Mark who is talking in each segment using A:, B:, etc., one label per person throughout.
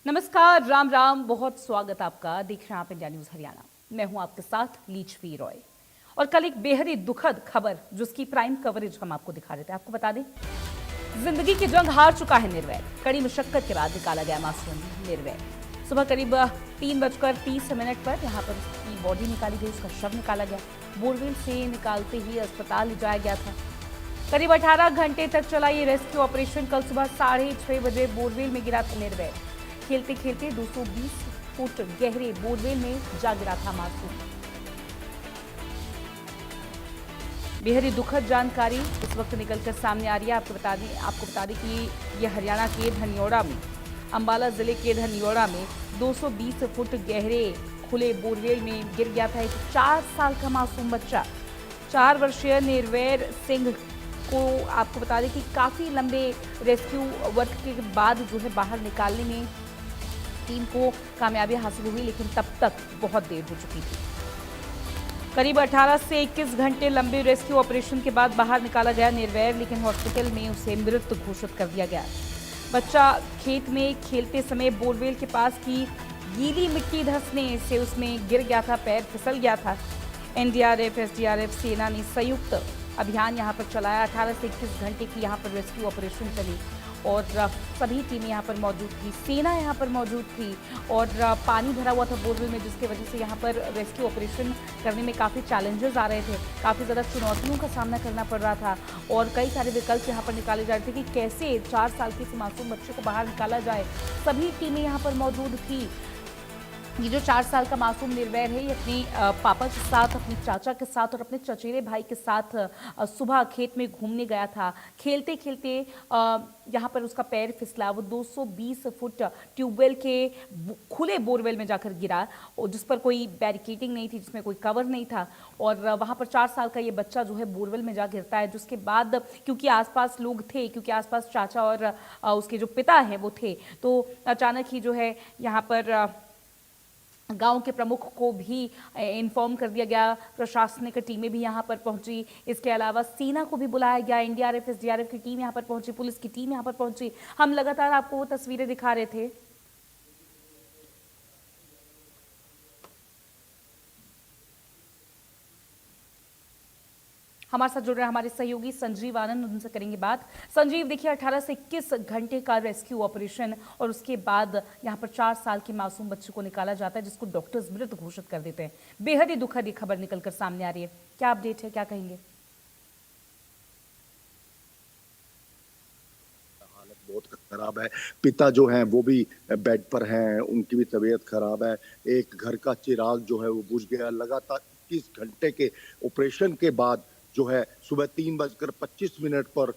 A: नमस्कार, राम राम, बहुत स्वागत आपका। देख रहे हैं आप इंडिया न्यूज हरियाणा। मैं हूं आपके साथ लीचवी रॉय। और कल एक बेहद ही दुखद खबर जिसकी प्राइम कवरेज हम आपको दिखा रहे थे। आपको बता दें, जिंदगी की जंग हार चुका है निर्वैर। कड़ी मुशक्कत के बाद निकाला गया मासूम निर्वैर। सुबह करीब 3:30 पर यहाँ पर उसकी बॉडी निकाली गई, उसका शव निकाला गया। बोरवेल से निकालते ही अस्पताल ले जाया गया था। करीब 18 घंटे तक चला ये रेस्क्यू ऑपरेशन। कल सुबह 6:30 बजे बोरवेल में गिरा था निर्वैर। खेलते खेलते 220 फुट गहरे बोरवेल में जा गिरा था मासूम। बेहद ही दुखद जानकारी इस वक्त निकलकर सामने आ रही है। आपको बता दें कि यह हरियाणा के धनियोड़ा में, अंबाला जिले के धनियोड़ा में 220 फुट गहरे खुले बोरवेल में गिर गया था एक 4 साल का मासूम बच्चा। 4 वर्षीय निर्वैर सिंह को आपको बता दें कि काफी लंबे रेस्क्यू वर्क के बाद जो है बाहर निकालने में टीम को कामयाबी हासिल हुई, लेकिन तब तक बहुत देर हो चुकी थी। करीब 18 से 21 घंटे लंबे रेस्क्यू ऑपरेशन के बाद बाहर निकाला गया निर्वैर, लेकिन हॉस्पिटल में उसे मृत घोषित कर दिया गया। बच्चा खेत में खेलते समय बोरवेल के पास की गीली मिट्टी धंसने से उसमें गिर गया था, पैर फिसल गया था। एनडीआरएफ, एसडीआरएफ, सेना ने संयुक्त अभियान यहाँ पर चलाया। 18 से 21 घंटे की यहाँ पर रेस्क्यू ऑपरेशन चली और सभी टीमें यहाँ पर मौजूद थी। सेना यहाँ पर मौजूद थी और पानी भरा हुआ था बोरवेल में, जिसकी वजह से यहाँ पर रेस्क्यू ऑपरेशन करने में काफ़ी चैलेंजेस आ रहे थे, काफ़ी ज़्यादा चुनौतियों का सामना करना पड़ रहा था और कई सारे विकल्प यहाँ पर निकाले जा रहे थे कि कैसे 4 साल के इस मासूम बच्चे को बाहर निकाला जाए। सभी टीमें यहाँ पर मौजूद थी। ये जो 4 साल का मासूम निर्वैर है, ये अपने पापा के साथ, अपने चाचा के साथ और अपने चचेरे भाई के साथ सुबह खेत में घूमने गया था। खेलते खेलते यहाँ पर उसका पैर फिसला। वो 220 फुट ट्यूबवेल के खुले बोरवेल में जाकर गिरा, और जिस पर कोई बैरिकेडिंग नहीं थी, जिसमें कोई कवर नहीं था। और वहाँ पर 4 साल का ये बच्चा जो है बोरवेल में जा गिरता है, जिसके बाद क्योंकि आसपास लोग थे, क्योंकि आसपास चाचा और उसके जो पिता हैं वो थे, तो अचानक ही जो है यहाँ पर गांव के प्रमुख को भी इन्फॉर्म कर दिया गया। प्रशासनिक टीमें भी यहां पर पहुंची। इसके अलावा सेना को भी बुलाया गया। एनडीआरएफ, एसडीआरएफ की टीम यहां पर पहुंची, पुलिस की टीम यहां पर पहुंची। हम लगातार आपको वो तस्वीरें दिखा रहे थे। हमारे साथ जुड़ रहे हमारे सहयोगी संजीव आनंद, उनसे करेंगे बात। संजीव, देखिए 18 से 21 घंटे का रेस्क्यू ऑपरेशन और उसके बाद यहाँ पर 4 साल के मासूम बच्चे को निकाला जाता है, जिसको डॉक्टर्स मृत घोषित कर देते हैं। बेहद ही दुखद खबर निकलकर सामने आ रही है। क्या अपडेट है, क्या कहेंगे?
B: हालत बहुत खराब है। पिता जो हैं वो भी बेड पर हैं, उनकी भी तबीयत खराब है। एक घर का चिराग जो है वो बुझ गया। लगातार 21 घंटे के ऑपरेशन के बाद जो है सुबह 3:25 पर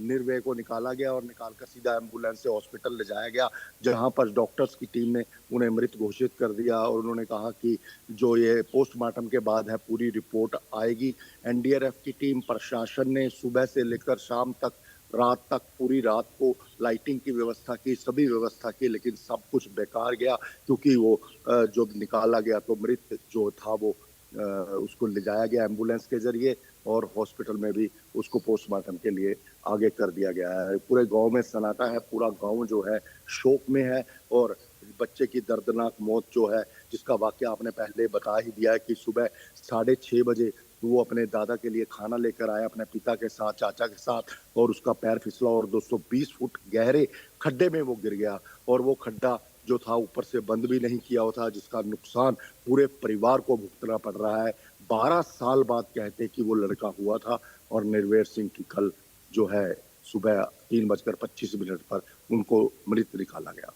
B: निर्भय को निकाला गया और निकालकर सीधा एम्बुलेंस से हॉस्पिटल ले जाया गया, जहां पर डॉक्टर्स की टीम ने उन्हें मृत घोषित कर दिया और उन्होंने कहा कि जो ये पोस्टमार्टम के बाद है पूरी रिपोर्ट आएगी। एनडीआरएफ की टीम, प्रशासन ने सुबह से लेकर शाम तक, रात तक, पूरी रात को लाइटिंग की व्यवस्था की, सभी व्यवस्था की, लेकिन सब कुछ बेकार गया क्योंकि वो जो निकाला गया तो मृत जो था वो उसको ले जाया गया एम्बुलेंस के जरिए और हॉस्पिटल में भी उसको पोस्टमार्टम के लिए आगे कर दिया गया है। पूरे गांव में सन्नाटा है, पूरा गांव जो है शोक में है और बच्चे की दर्दनाक मौत जो है, जिसका वाकया आपने पहले बता ही दिया है कि सुबह 6:30 बजे वो अपने दादा के लिए खाना लेकर आया अपने पिता के साथ, चाचा के साथ, और उसका पैर फिसला और 220 फुट गहरे खड्डे में वो गिर गया और वो खड्डा जो था ऊपर से बंद भी नहीं किया हुआ था, जिसका नुकसान पूरे परिवार को भुगतना पड़ रहा है। 12 साल बाद कहते कि वो लड़का हुआ था और निर्वैर सिंह की कल जो है सुबह 3:25 पर उनको मृत निकाला गया।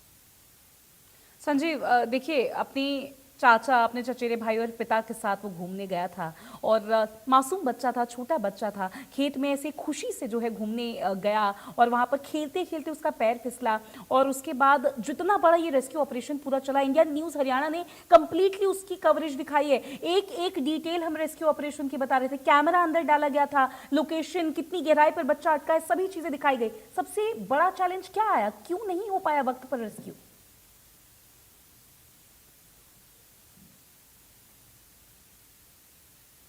A: संजीव, देखिए अपनी चाचा, अपने चचेरे भाई और पिता के साथ वो घूमने गया था और मासूम बच्चा था, छोटा बच्चा था, खेत में ऐसे खुशी से जो है घूमने गया और वहाँ पर खेलते खेलते उसका पैर फिसला और उसके बाद जितना बड़ा ये रेस्क्यू ऑपरेशन पूरा चला, इंडिया न्यूज़ हरियाणा ने कंप्लीटली उसकी कवरेज दिखाई है। एक एक डिटेल हम रेस्क्यू ऑपरेशन की बता रहे थे। कैमरा अंदर डाला गया था, लोकेशन, कितनी गहराई पर बच्चा अटका है, सभी चीजें दिखाई गई। सबसे बड़ा चैलेंज क्या आया, क्यों नहीं हो पाया वक्त पर रेस्क्यू?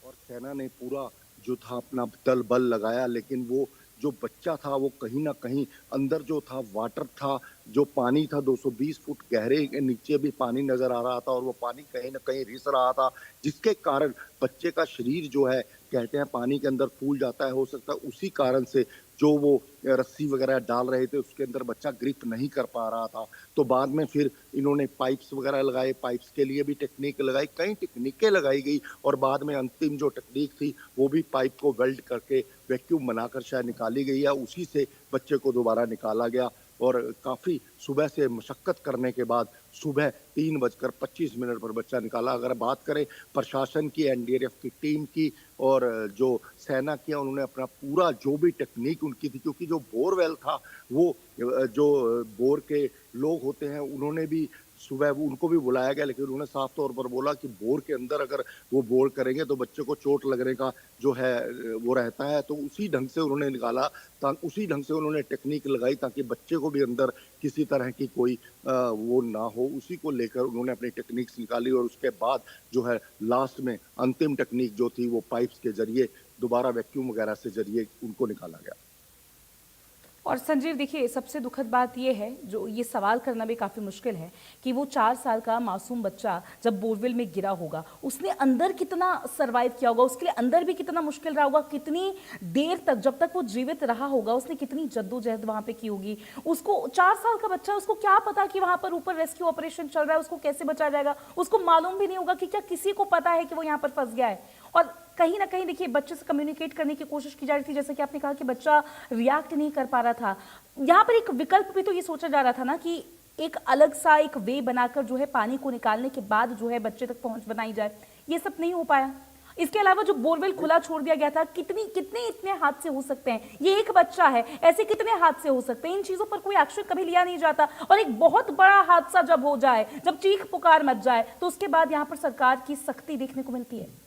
B: और सेना ने पूरा जो था अपना दल बल लगाया, लेकिन वो जो बच्चा था वो कहीं न कहीं अंदर जो था वाटर था, जो पानी था 220 फुट गहरे के नीचे भी पानी नज़र आ रहा था और वो पानी कहीं न कहीं रिस रहा था, जिसके कारण बच्चे का शरीर जो है कहते हैं पानी के अंदर फूल जाता है, हो सकता है उसी कारण से जो वो रस्सी वगैरह डाल रहे थे उसके अंदर बच्चा ग्रिप नहीं कर पा रहा था। तो बाद में फिर इन्होंने पाइप्स वगैरह लगाए, पाइप्स के लिए भी टेक्नीक लगाई, कई टेक्नीकें लगाई गई और बाद में अंतिम जो टेक्नीक थी वो भी पाइप को वेल्ड करके वैक्यूम बनाकर शायद निकाली गई है, उसी से बच्चे को दोबारा निकाला गया और काफ़ी सुबह से मशक्कत करने के बाद सुबह 3:25 पर बच्चा निकाला। अगर बात करें प्रशासन की, एनडीआरएफ की टीम की और जो सेना की, उन्होंने अपना पूरा जो भी टेक्नीक उनकी थी, क्योंकि जो बोरवेल था वो जो बोर के लोग होते हैं उन्होंने भी सुबह वो उनको भी बुलाया गया, लेकिन उन्होंने साफ तौर पर बोला कि बोर के अंदर अगर वो बोर करेंगे तो बच्चे को चोट लगने का जो है वो रहता है, तो उसी ढंग से उन्होंने निकाला, उसी ढंग से उन्होंने टेक्नीक लगाई ताकि बच्चे को भी अंदर किसी तरह की कोई वो ना हो, उसी को लेकर उन्होंने अपनी टेक्निक्स निकाली और उसके बाद जो है लास्ट में अंतिम टेक्निक जो थी वो पाइप्स के जरिए दोबारा वैक्यूम वगैरह से जरिए उनको निकाला गया।
A: और संजीव देखिए, सबसे दुखद बात ये है, जो ये सवाल करना भी काफ़ी मुश्किल है कि वो 4 साल का मासूम बच्चा जब बोरवेल में गिरा होगा, उसने अंदर कितना सर्वाइव किया होगा, उसके लिए अंदर भी कितना मुश्किल रहा होगा, कितनी देर तक, जब तक वो जीवित रहा होगा, उसने कितनी जद्दोजहद वहाँ पे की होगी। उसको 4 साल का बच्चा, उसको क्या पता कि वहाँ पर ऊपर रेस्क्यू ऑपरेशन चल रहा है, उसको कैसे बचाया जाएगा, उसको मालूम भी नहीं होगा कि क्या किसी को पता है कि वो यहाँ पर फंस गया है। और कहीं ना कहीं देखिए, बच्चे से कम्युनिकेट करने की कोशिश की जा रही थी, जैसे कि आपने कहा कि बच्चा रिएक्ट नहीं कर पा रहा था। यहाँ पर एक विकल्प भी तो ये सोचा जा रहा था ना कि एक अलग सा एक वे बनाकर जो है पानी को निकालने के बाद जो है बच्चे तक पहुंच बनाई जाए। ये सब नहीं हो पाया। इसके अलावा जो बोरवेल खुला छोड़ दिया गया था, कितने इतने हादसे हो सकते हैं। ये एक बच्चा है, ऐसे कितने हादसे हो सकते हैं। इन चीजों पर कोई एक्शन कभी लिया नहीं जाता। और एक बहुत बड़ा हादसा जब हो जाए, जब चीख पुकार मच जाए, तो उसके बाद यहाँ पर सरकार की सख्ती देखने को मिलती है।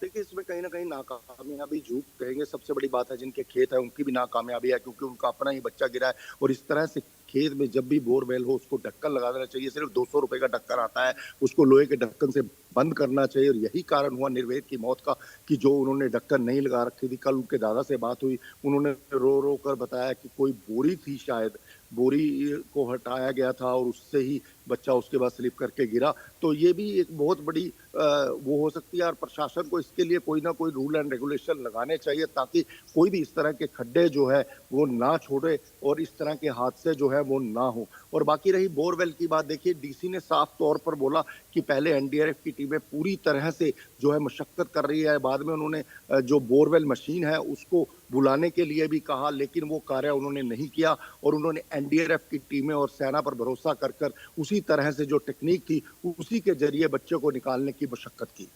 B: देखिए, इसमें कहीं न कहीं नाकामयाबी झूठ कहेंगे सबसे बड़ी बात है, जिनके खेत है उनकी भी नाकामयाबी है, क्योंकि उनका अपना ही बच्चा गिरा है और इस तरह से खेत में जब भी बोरवेल हो उसको ढक्कन लगा देना चाहिए। सिर्फ ₹200 का ढक्कन आता है, उसको लोहे के ढक्कन से बंद करना चाहिए और यही कारण हुआ निर्वेद की मौत का कि जो उन्होंने ढक्कन नहीं लगा रखी थी। कल उनके दादा से बात हुई, उन्होंने रो-रो कर बताया कि कोई बोरी थी शायद, बोरी को हटाया गया था और उससे ही बच्चा उसके बाद स्लिप करके गिरा। तो ये भी एक बहुत बड़ी वो हो सकती है और प्रशासन को इसके लिए कोई ना कोई रूल एंड रेगुलेशन लगाने चाहिए ताकि कोई भी इस तरह के खड्डे जो है वो ना छोड़े और इस तरह के हादसे जो है वो ना हो। और बाकी रही बोरवेल की बात, देखिए डीसी ने साफ तौर पर बोला कि पहले एनडीआरएफ की टीमें पूरी तरह से जो है मशक्कत कर रही है। बाद में उन्होंने जो बोरवेल मशीन है उसको बुलाने के लिए भी कहा, लेकिन वो कार्य उन्होंने नहीं किया और उन्होंने एनडीआरएफ की टीमें और सेना पर भरोसा कर कर उसी तरह से जो टेक्निक थी उसी के जरिए बच्चे को निकालने की मशक्कत की।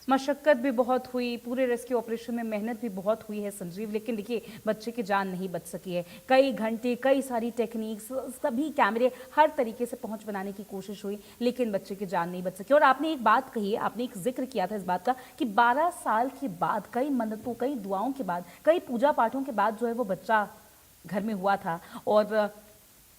A: मशक्कत भी बहुत हुई, पूरे रेस्क्यू ऑपरेशन में मेहनत भी बहुत हुई है संजीव, लेकिन देखिए बच्चे की जान नहीं बच सकी है। कई घंटे, कई सारी टेक्निक्स, सभी कैमरे, हर तरीके से पहुंच बनाने की कोशिश हुई, लेकिन बच्चे की जान नहीं बच सकी। और आपने एक बात कही है, आपने एक जिक्र किया था इस बात का कि 12 साल के बाद, कई मन्नतों, कई दुआओं के बाद, कई पूजा पाठों के बाद जो है वो बच्चा घर में हुआ था और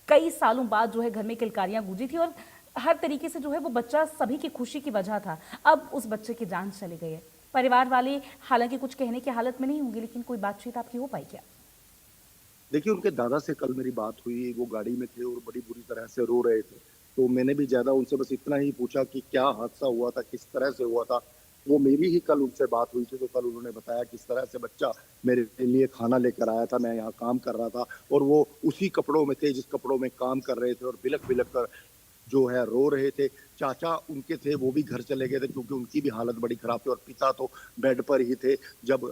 A: कई सालों बाद जो है घर में किलकारियां गूंजी थी और हर तरीके से जो है वो बच्चा सभी की खुशी की वजह था। अब उस बच्चे की जान चली गई है। परिवार वाले हालांकि कुछ कहने की हालत में नहीं होंगे, लेकिन कोई बातचीत आपकी हो पाई क्या?
B: देखिए, उनके दादा से कल मेरी बात हुई, वो गाड़ी में थे और बड़ी बुरी तरह से रो रहे थे। तो मैंने भी ज़्यादा उनसे बस इतना ही पूछा कि क्या हादसा हुआ था, किस तरह से हुआ था। वो मेरी ही कल उनसे बात हुई थी, तो कल उन्होंने बताया किस तरह से बच्चा मेरे लिए खाना लेकर आया था, मैं यहाँ काम कर रहा था और वो उसी कपड़ों में थे जिस कपड़ों में काम कर रहे थे और बिलख-बिलख कर जो है रो रहे थे। चाचा उनके थे वो भी घर चले गए थे क्योंकि उनकी भी हालत बड़ी खराब थी और पिता तो बेड पर ही थे। जब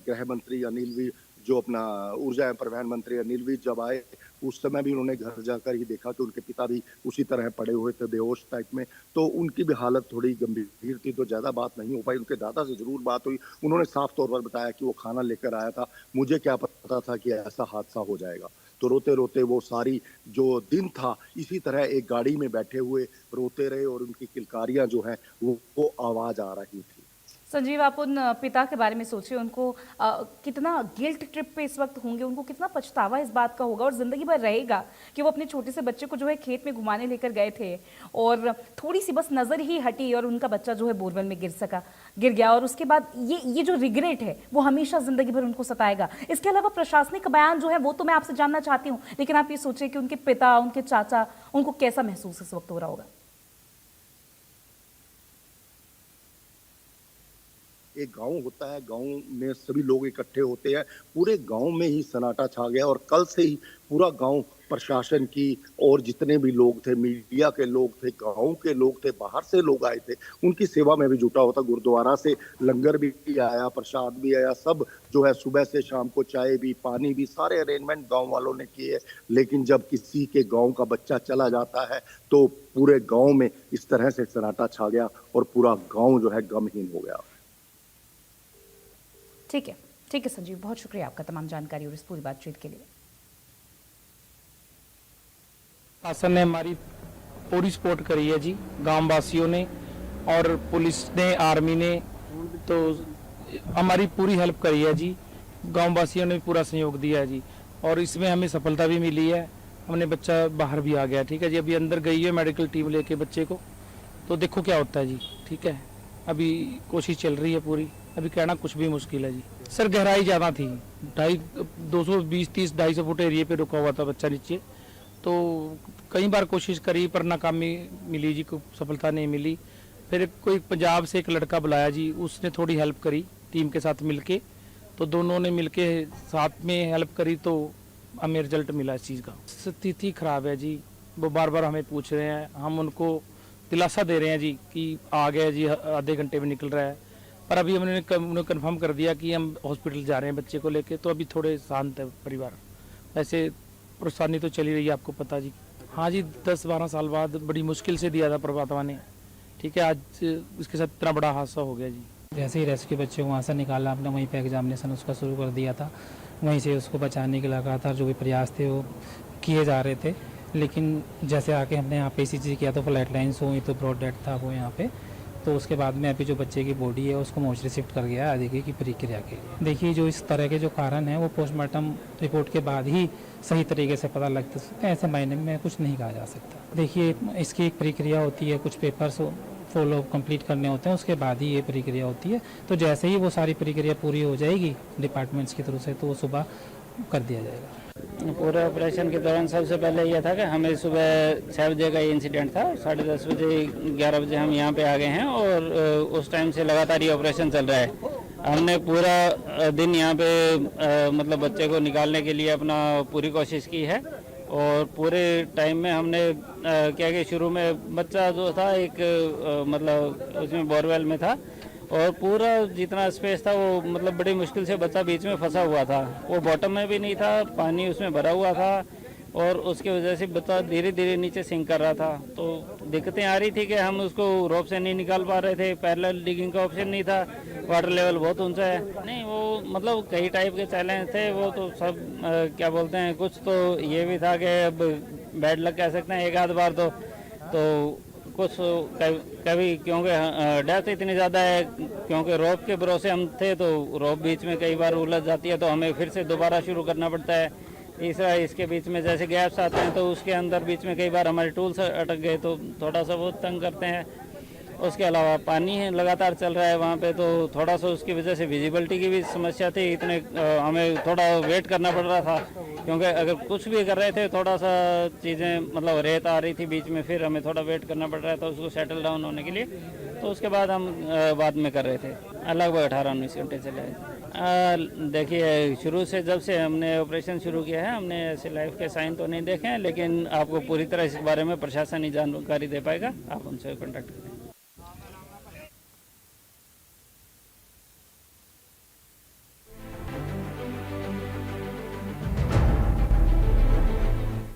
B: गृह मंत्री अनिल विज, जो अपना ऊर्जा एवं परिवहन मंत्री अनिल विज जब आए, उस समय भी उन्होंने घर जाकर ही देखा कि उनके पिता भी उसी तरह पड़े हुए थे बेहोश टाइप में। तो उनकी भी हालत थोड़ी गंभीर थी, तो ज़्यादा बात नहीं हो पाई। उनके दादा से ज़रूर बात हुई, उन्होंने साफ तौर पर बताया कि वो खाना लेकर आया था, मुझे क्या पता था कि ऐसा हादसा हो जाएगा। तो रोते-रोते वो सारी जो दिन था इसी तरह एक गाड़ी में बैठे हुए रोते रहे और उनकी किलकारियाँ जो हैं वो आवाज़ आ रही थी।
A: संजीव, आप उन पिता के बारे में सोचिए, उनको कितना गिल्ट ट्रिप पे इस वक्त होंगे, उनको कितना पछतावा इस बात का होगा और ज़िंदगी भर रहेगा कि वो अपने छोटे से बच्चे को जो है खेत में घुमाने लेकर गए थे और थोड़ी सी बस नज़र ही हटी और उनका बच्चा जो है बोरवेल में गिर गया और उसके बाद ये जो रिग्रेट है वो हमेशा ज़िंदगी भर उनको सताएगा। इसके अलावा प्रशासनिक बयान जो है वो तो मैं आपसे जानना चाहती हूँ, लेकिन आप ये सोचिए कि उनके पिता, उनके चाचा, उनको कैसा महसूस इस वक्त हो रहा होगा।
B: एक गांव होता है, गांव में सभी लोग इकट्ठे होते हैं, पूरे गांव में ही सन्नाटा छा गया और कल से ही पूरा गांव प्रशासन की और जितने भी लोग थे, मीडिया के लोग थे, गांव के लोग थे, बाहर से लोग आए थे, उनकी सेवा में भी जुटा होता। गुरुद्वारा से लंगर भी आया, प्रसाद भी आया, सब जो है सुबह से शाम को चाय भी, पानी भी, सारे अरेंजमेंट गांव वालों ने किए। लेकिन जब किसी के गांव का बच्चा चला जाता है तो पूरे गांव में इस तरह से सन्नाटा छा गया और पूरा गांव जो है गमहीन हो गया।
A: ठीक है संजीव, बहुत शुक्रिया आपका तमाम जानकारी और इस पूरी बातचीत के लिए।
C: शासन ने हमारी पूरी सपोर्ट करी है जी, गांव वासियों ने और पुलिस ने, आर्मी ने तो हमारी पूरी हेल्प करी है जी। गांव वासियों ने पूरा सहयोग दिया है जी और इसमें हमें सफलता भी मिली है। हमने बच्चा बाहर भी आ गया, ठीक है जी। अभी अंदर गई है मेडिकल टीम लेके बच्चे को, तो देखो क्या होता है जी, ठीक है। अभी कोशिश चल रही है पूरी, अभी कहना कुछ भी मुश्किल है जी। सर गहराई ज़्यादा थी, 220-250-250 फुट एरिए पे रुका हुआ था बच्चा नीचे, तो कई बार कोशिश करी पर नाकामी मिली जी, कोई सफलता नहीं मिली। फिर कोई पंजाब से एक लड़का बुलाया जी, उसने थोड़ी हेल्प करी टीम के साथ मिलके, तो दोनों ने मिलके साथ में हेल्प करी तो हमें रिजल्ट मिला इस चीज़ का। स्थिति खराब है जी, वो बार बार हमें पूछ रहे हैं, हम उनको दिलासा दे रहे हैं जी कि आ गया जी, आधे घंटे में निकल रहा है। पर अभी उन्होंने कंफर्म कर दिया कि हम हॉस्पिटल जा रहे हैं बच्चे को लेके, तो अभी थोड़े शांत है परिवार। वैसे परेशानी तो चली रही है, आपको पता जी। हाँ जी, 10-12 साल बाद बड़ी मुश्किल से दिया था परमात्मा ने, ठीक है। आज इसके साथ इतना बड़ा हादसा हो गया जी।
D: जैसे ही रेस्क्यू बच्चे को वहाँ से निकाला, आपने वहीं पे एग्जामिनेशन उसका शुरू कर दिया था। वहीं से उसको बचाने के लगातार जो भी प्रयास थे वो किए जा रहे थे, लेकिन जैसे आके हमने यहाँ पे ECG किया तो फ्लैट लाइन्स हुई, तो ब्रॉड डेथ था वो यहाँ पे। तो उसके बाद में अभी जो बच्चे की बॉडी है उसको मोर्चरी शिफ्ट कर गया है आगे की प्रक्रिया के लिए। देखिए, जो इस तरह के जो कारण है वो पोस्टमार्टम रिपोर्ट के बाद ही सही तरीके से पता लग सकता है, ऐसे मायने में कुछ नहीं कहा जा सकता। देखिए, इसकी एक प्रक्रिया होती है, कुछ पेपर्स फॉलो कंप्लीट करने होते हैं, उसके बाद ही ये प्रक्रिया होती है। तो जैसे ही वो सारी प्रक्रिया पूरी हो जाएगी डिपार्टमेंट्स की तरफ से, तो वो सुबह कर दिया जाएगा।
E: पूरे ऑपरेशन के दौरान सबसे पहले यह था कि हमें सुबह 6 बजे का ये इंसिडेंट था, 10:30 बजे 11 बजे हम यहाँ पे आ गए हैं और उस टाइम से लगातार ये ऑपरेशन चल रहा है। हमने पूरा दिन यहाँ पे मतलब बच्चे को निकालने के लिए अपना पूरी कोशिश की है और पूरे टाइम में हमने क्या कि शुरू में बच्चा जो था एक मतलब उसमें बोरवेल में था और पूरा जितना स्पेस था वो मतलब बड़ी मुश्किल से बच्चा बीच में फंसा हुआ था, वो बॉटम में भी नहीं था, पानी उसमें भरा हुआ था और उसकी वजह से बच्चा धीरे धीरे नीचे सिंक कर रहा था। तो दिक्कतें आ रही थी कि हम उसको रोप से नहीं निकाल पा रहे थे, पैरेलल डिगिंग का ऑप्शन नहीं था, वाटर लेवल बहुत ऊंचा है। नहीं, वो मतलब कई टाइप के चैलेंज थे, वो तो सब क्या बोलते हैं, कुछ तो ये भी था कि अब बैड लक कह सकते हैं एक आध बार तो कुछ कभी क्योंकि डेप्थ इतनी ज़्यादा है, क्योंकि रोप के भरोसे हम थे तो रोप बीच में कई बार उलझ जाती है तो हमें फिर से दोबारा शुरू करना पड़ता है। तीसरा, इसके बीच में जैसे गैप्स आते हैं तो उसके अंदर बीच में कई बार हमारे टूल्स अटक गए तो थोड़ा सा वो तंग करते हैं। उसके अलावा पानी है लगातार चल रहा है वहाँ पे, तो थोड़ा सा उसकी वजह से विजिबिलिटी की भी समस्या थी, इतने हमें थोड़ा वेट करना पड़ रहा था क्योंकि अगर कुछ भी कर रहे थे थोड़ा सा चीज़ें मतलब रेत आ रही थी बीच में, फिर हमें थोड़ा वेट करना पड़ रहा था उसको सेटल डाउन होने के लिए, तो उसके बाद हम बाद में कर रहे थे। लगभग 18-19 घंटे चले। देखिए, शुरू से जब से हमने ऑपरेशन शुरू किया है हमने ऐसे लाइफ के साइन तो नहीं देखे हैं, लेकिन आपको पूरी तरह इस बारे में प्रशासन ही जानकारी दे पाएगा, आप उनसे कॉन्टैक्ट करें।